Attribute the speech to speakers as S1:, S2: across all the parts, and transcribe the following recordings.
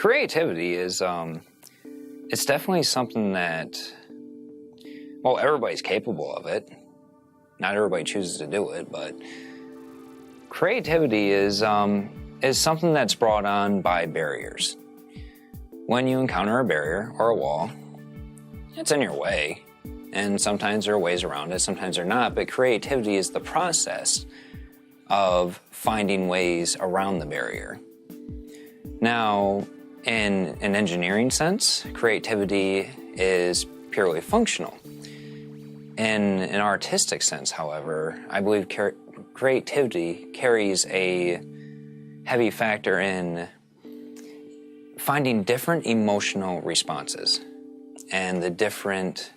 S1: Creativity is, it's definitely something that, well, everybody's capable of it. Not everybody chooses to do it, but creativity is something that's brought on by barriers. When you encounter a barrier or a wall, it's in your way, and sometimes there are ways around it, sometimes they're not, but creativity is the process of finding ways around the barrier. Now, in an engineering sense, creativity is purely functional. In an artistic sense, however, I believe creativity carries a heavy factor in finding different emotional responses and the different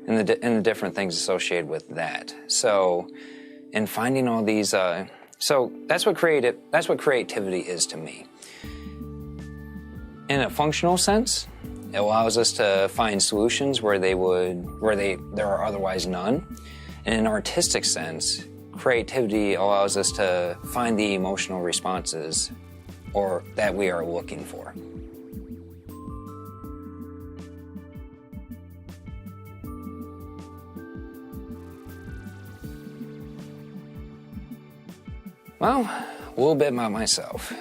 S1: things associated with that. So, in finding all these, so that's what creativity is to me. In a functional sense, it allows us to find solutions where there are otherwise none. In an artistic sense, creativity allows us to find the emotional responses or that we are looking for. Well, a little bit about myself.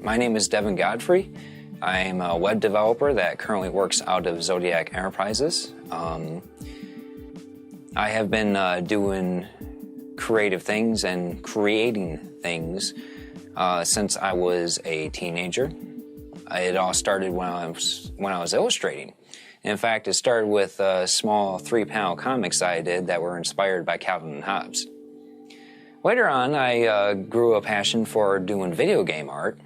S1: My name is Devin Godfrey. I'm a web developer that currently works out of Zodiac Enterprises. I have been doing creative things and creating things since I was a teenager. It all started when I was illustrating. In fact, it started with small 3-panel comics I did that were inspired by Calvin and Hobbes. Later on, I grew a passion for doing video game art.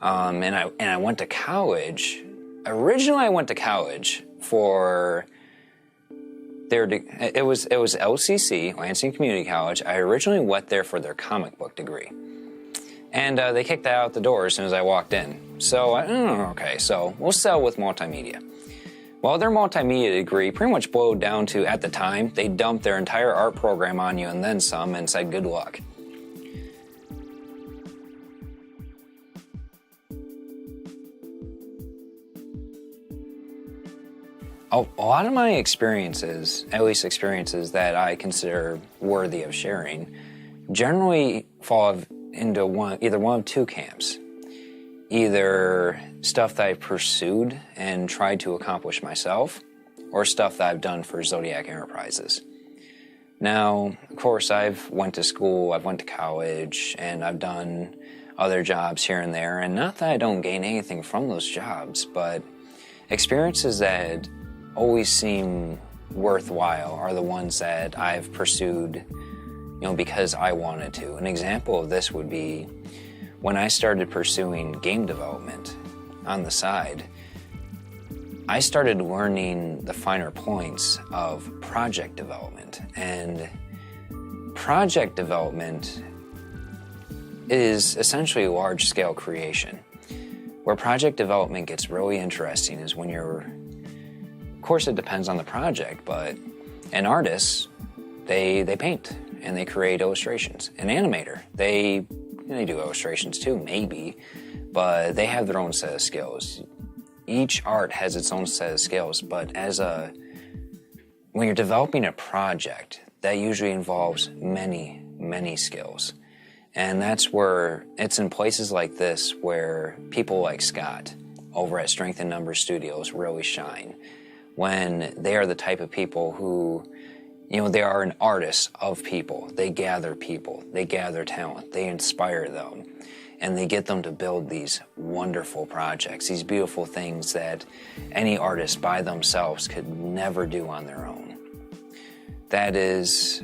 S1: And I went to college. Originally, I went to college for it was LCC, Lansing Community College. I originally went there for their comic book degree, and they kicked that out the door as soon as I walked in. So okay, so we'll sell with multimedia. Well, their multimedia degree pretty much boiled down to, at the time, they dumped their entire art program on you and then some and said good luck. A lot of my experiences, at least experiences that I consider worthy of sharing, generally fall into either one of two camps. Either stuff that I've pursued and tried to accomplish myself, or stuff that I've done for Zodiac Enterprises. Now, of course, I've went to school, I've went to college, and I've done other jobs here and there, and not that I don't gain anything from those jobs, but experiences that always seem worthwhile are the ones that I've pursued, because I wanted to. An example of this would be when I started pursuing game development on the side. I started learning the finer points of project development, and project development is essentially large-scale creation. Where project development gets really interesting is when of course, it depends on the project, but an artist, they paint and they create illustrations. An animator, they do illustrations too, maybe, but they have their own set of skills. Each art has its own set of skills, but when you're developing a project, that usually involves many, many skills. And that's where it's in places like this where people like Scott over at Strength in Numbers Studios really shine. When they are the type of people who, they are an artist of people. They gather talent, they inspire them, and they get them to build these wonderful projects, these beautiful things that any artist by themselves could never do on their own. That is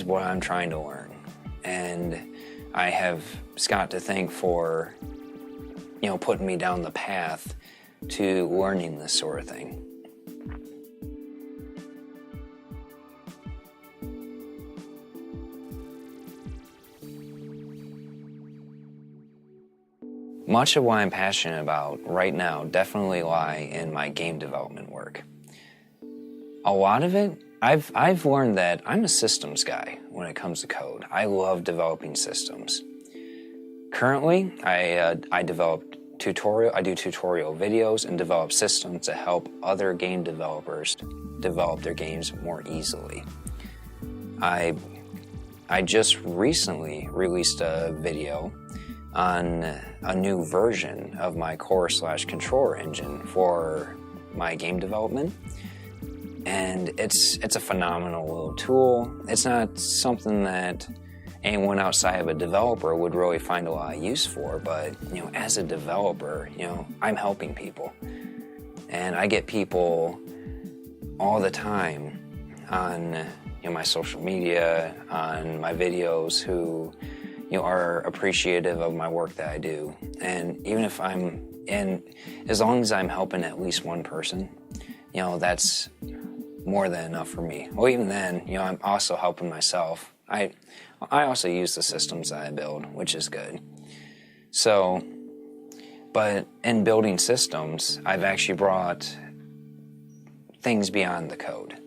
S1: what I'm trying to learn. And I have Scott to thank for, putting me down the path to learning this sort of thing. Much of what I'm passionate about right now definitely lie in my game development work. A lot of it, I've learned that I'm a systems guy when it comes to code. I love developing systems. Currently, I developed I do tutorial videos and develop systems to help other game developers develop their games more easily. I just recently released a video on a new version of my core/controller engine for my game development. And it's a phenomenal little tool. It's not something that anyone outside of a developer would really find a lot of use for, but as a developer, I'm helping people. And I get people all the time on my social media, on my videos, who are appreciative of my work that I do. And even if as long as I'm helping at least one person, that's more than enough for me. Well, even then, I'm also helping myself. I also use the systems that I build, which is good. So, but in building systems, I've actually brought things beyond the code.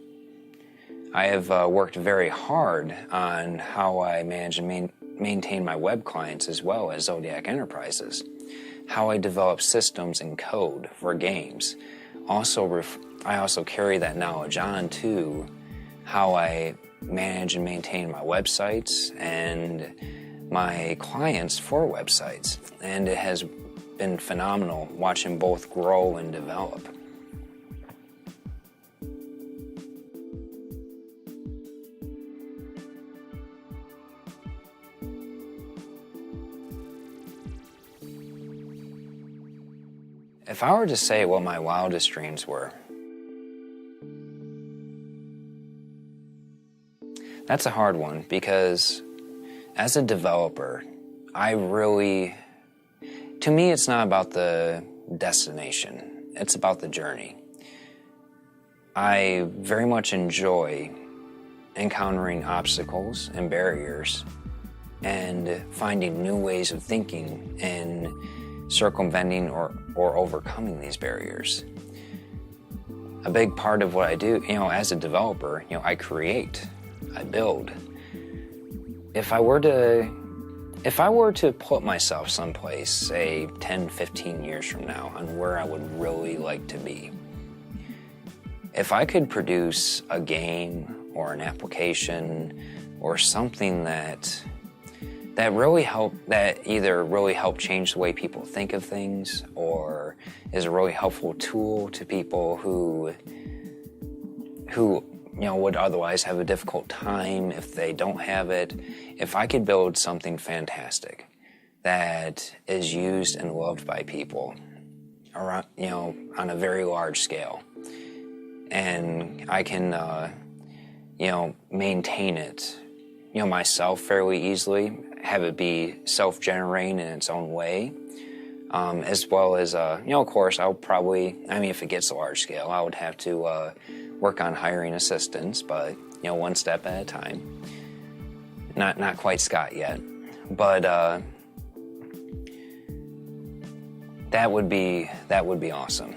S1: I have worked very hard on how I manage and maintain my web clients as well as Zodiac Enterprises, how I develop systems and code for games. I also carry that knowledge on to how I manage and maintain my websites and my clients for websites. And it has been phenomenal watching both grow and develop. If I were to say what my wildest dreams were, that's a hard one, because as a developer, to me, it's not about the destination, it's about the journey. I very much enjoy encountering obstacles and barriers and finding new ways of thinking and circumventing or overcoming these barriers. A big part of what I do, as a developer, I create, I build. If I were to put myself someplace, say 10, 15 years from now, on where I would really like to be, if I could produce a game or an application or something that either really help change the way people think of things, or is a really helpful tool to people who would otherwise have a difficult time if they don't have it. If I could build something fantastic that is used and loved by people around, on a very large scale, and I can, maintain it, myself fairly easily, have it be self-generating in its own way, as well as, of course, I'll probably, if it gets a large scale, I would have to work on hiring assistants, but, one step at a time. Not quite Scott yet, but that would be awesome.